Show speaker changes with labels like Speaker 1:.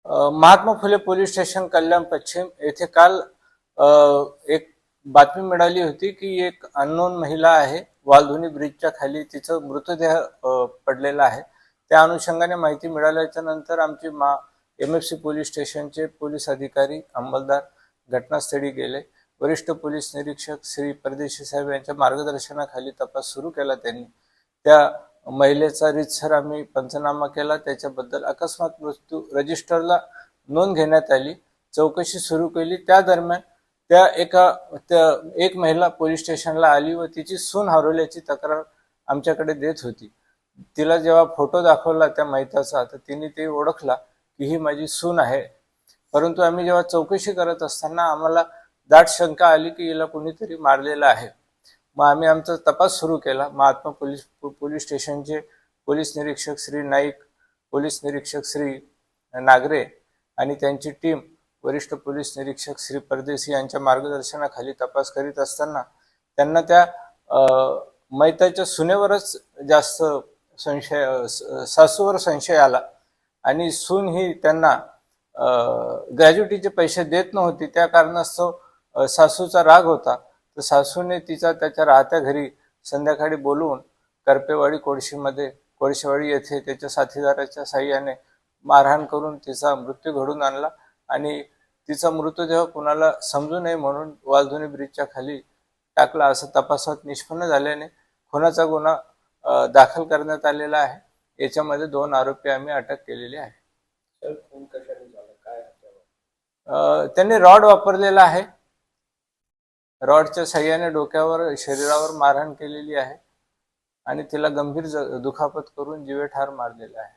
Speaker 1: Mahatma Phule police station कल्याण पश्चिम येथे काल एक बातमी मिळाली होती की एक अननोन महिला आहे, वालधुनी ब्रिजच्या खाली तिचा मृतदेह पडलेला आहे. त्या अनुषंगाने माहिती मिळाल्याच्या नंतर आमचे MFC पोलीस स्टेशनचे पोलीस अधिकारी अंमलदार घटनास्थळी गेले. वरिष्ठ पोलीस निरीक्षक श्री परदेशी साहेब यांच्या मार्गदर्शनाखाली तपास सुरू केला. त्यांनी त्या महिलेचा रीतसर आम्ही पंचनामा केला. त्याच्याबद्दल अकस्मात मृत्यू रजिस्टरला नोंद घेण्यात आली. चौकशी सुरू केली. त्या दरम्यान एक महिला पोलीस स्टेशनला आली व तिची सून हरवल्याची तक्रार आमच्याकडे देत होती. तिला जेव्हा फोटो दाखवला त्या महिताचा तर तिने ते ओळखला की ही माझी सून आहे. परंतु आम्ही जेव्हा चौकशी करत असताना आम्हाला दाट शंका आली की हिला कोणीतरी मारलेलं आहे. मग आम्ही आमचा तपास सुरू केला. महात्मा पोलीस स्टेशनचे पोलीस निरीक्षक श्री नाईक, पोलीस निरीक्षक श्री नागरे आणि त्यांची टीम वरिष्ठ पोलीस निरीक्षक श्री परदेशी यांच्या मार्गदर्शनाखाली तपास करीत असताना त्यांना त्या मैताच्या सुनेवरच जास्त सासूवर संशय आला आणि सून ही त्यांना ग्रॅज्युटीचे पैसे देत नव्हती. त्या कारणास्तव सासूचा राग होता. तर सासूने तिचा त्याच्या राहत्या घरी संध्याकाळी बोलवून करपेवाडी कोळशेवाडी येथे त्याच्या साथीदाराच्या साह्याने मारहाण करून तिचा मृत्यू घडून आणला आणि तिचा मृतदेह कुणाला समजू नये म्हणून वालधुनी ब्रिजच्या खाली टाकला. असं तपासात निष्पन्न झाल्याने खुनाचा गुन्हा दाखल करण्यात आलेला आहे. याच्यामध्ये 2 आरोपी आम्ही अटक केलेले आहे. त्यांनी रॉड वापरलेला आहे. रॉडच्या साह्याने डोक्यावर शरीरावर मारहाण केलेली आहे आणि तिला गंभीर दुखापत करून जीवेठार मारलेला आहे.